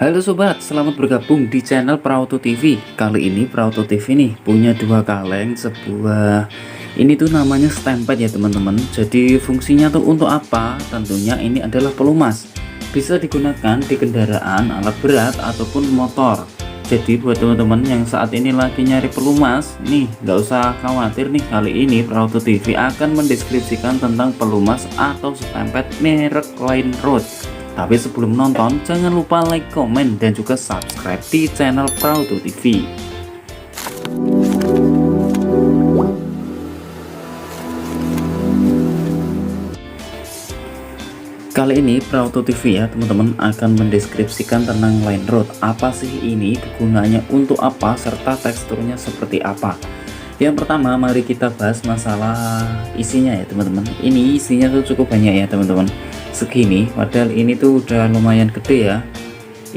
Halo sobat, selamat bergabung di channel Prauto TV. Kali ini Prauto TV nih punya dua kaleng, ini tuh namanya stempet ya teman-teman. Jadi fungsinya tuh untuk apa? Tentunya ini adalah pelumas. Bisa digunakan di kendaraan, alat berat ataupun motor. Jadi buat teman-teman yang saat ini lagi nyari pelumas, nih nggak usah khawatir nih, kali ini Prauto TV akan mendeskripsikan tentang pelumas atau stempet merek Line Road. Tapi sebelum nonton, jangan lupa like, komen, dan juga subscribe di channel Prauto TV. Kali ini Prauto TV ya teman-teman akan mendeskripsikan tentang Line Road. Apa sih ini, kegunaannya untuk apa, serta teksturnya seperti apa. Yang pertama mari kita bahas masalah isinya ya teman-teman. Ini isinya tuh cukup banyak ya teman-teman, segini, padahal ini tuh udah lumayan gede ya.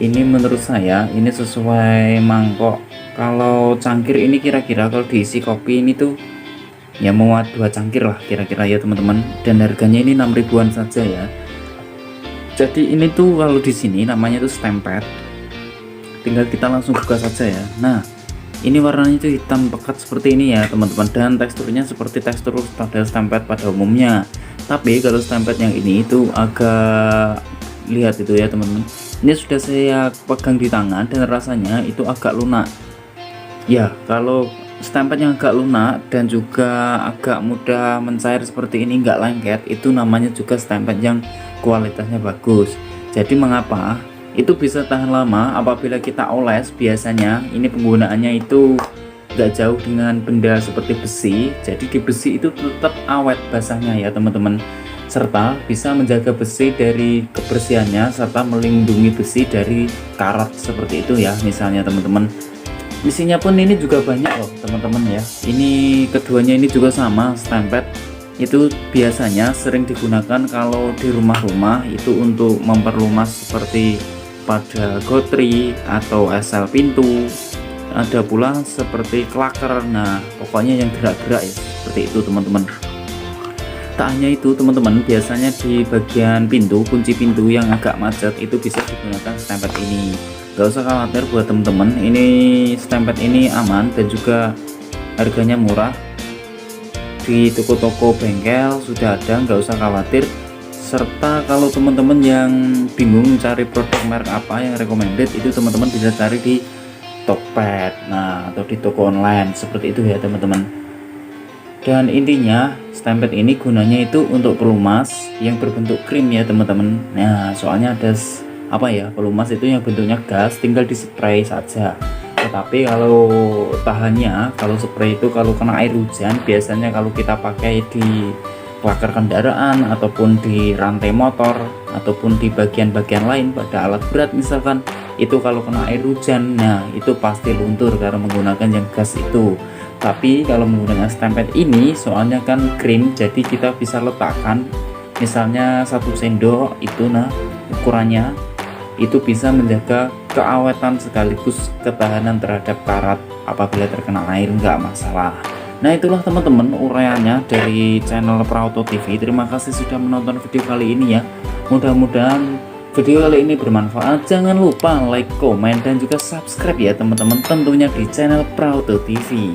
Ini menurut saya ini sesuai mangkok. Kalau cangkir ini kira-kira kalau diisi kopi ini tuh ya muat 2 cangkir lah kira-kira ya teman-teman, dan harganya ini 6 ribuan saja ya. Jadi ini tuh kalau di sini namanya tuh stempet, tinggal kita langsung buka saja ya. Nah, ini warnanya itu hitam pekat seperti ini ya teman-teman, dan teksturnya seperti tekstur pada stempet pada umumnya. Tapi kalau stempet yang ini itu agak, lihat itu ya teman-teman, ini sudah saya pegang di tangan dan rasanya itu agak lunak ya. Kalau stempet yang agak lunak dan juga agak mudah mencair seperti ini, nggak lengket, itu namanya juga stempet yang kualitasnya bagus. Jadi mengapa itu bisa tahan lama apabila kita oles? Biasanya ini penggunaannya itu gak jauh dengan benda seperti besi. Jadi di besi itu tetap awet basahnya ya teman-teman, serta bisa menjaga besi dari kebersihannya, serta melindungi besi dari karat seperti itu ya. Misalnya teman-teman, isinya pun ini juga banyak loh teman-teman ya. Ini keduanya ini juga sama stempet. Itu biasanya sering digunakan kalau di rumah-rumah itu untuk memperlumas seperti pada gotri atau esel pintu. Ada pula seperti klaker. Nah pokoknya yang gerak-gerak ya, seperti itu teman-teman. Tak hanya itu teman-teman, biasanya di bagian pintu, kunci pintu yang agak macet itu bisa digunakan stempet ini. Gak usah khawatir buat teman-teman, ini stempet ini aman dan juga harganya murah. Di toko-toko bengkel sudah ada, nggak usah khawatir. Serta kalau teman-teman yang bingung cari produk merek apa yang recommended, itu teman-teman bisa cari di Tokped, nah atau di toko online seperti itu ya teman-teman. Dan intinya stempet ini gunanya itu untuk pelumas yang berbentuk krim ya teman-teman. Nah soalnya ada apa ya, pelumas itu yang bentuknya gas, tinggal di spray saja. Tetapi kalau tahannya, kalau spray itu kalau kena air hujan, biasanya kalau kita pakai di klaker kendaraan ataupun di rantai motor ataupun di bagian-bagian lain pada alat berat misalkan, itu kalau kena air hujan, nah itu pasti luntur karena menggunakan yang gas itu. Tapi kalau menggunakan stempet ini soalnya kan krim, jadi kita bisa letakkan misalnya 1 sendok itu, nah ukurannya itu bisa menjaga keawetan sekaligus ketahanan terhadap karat apabila terkena air, nggak masalah. Nah itulah teman-teman uraiannya dari channel Prauto TV. Terima kasih sudah menonton video kali ini ya. Mudah-mudahan video kali ini bermanfaat. Jangan lupa like, komen, dan juga subscribe ya teman-teman, tentunya di channel Prauto TV.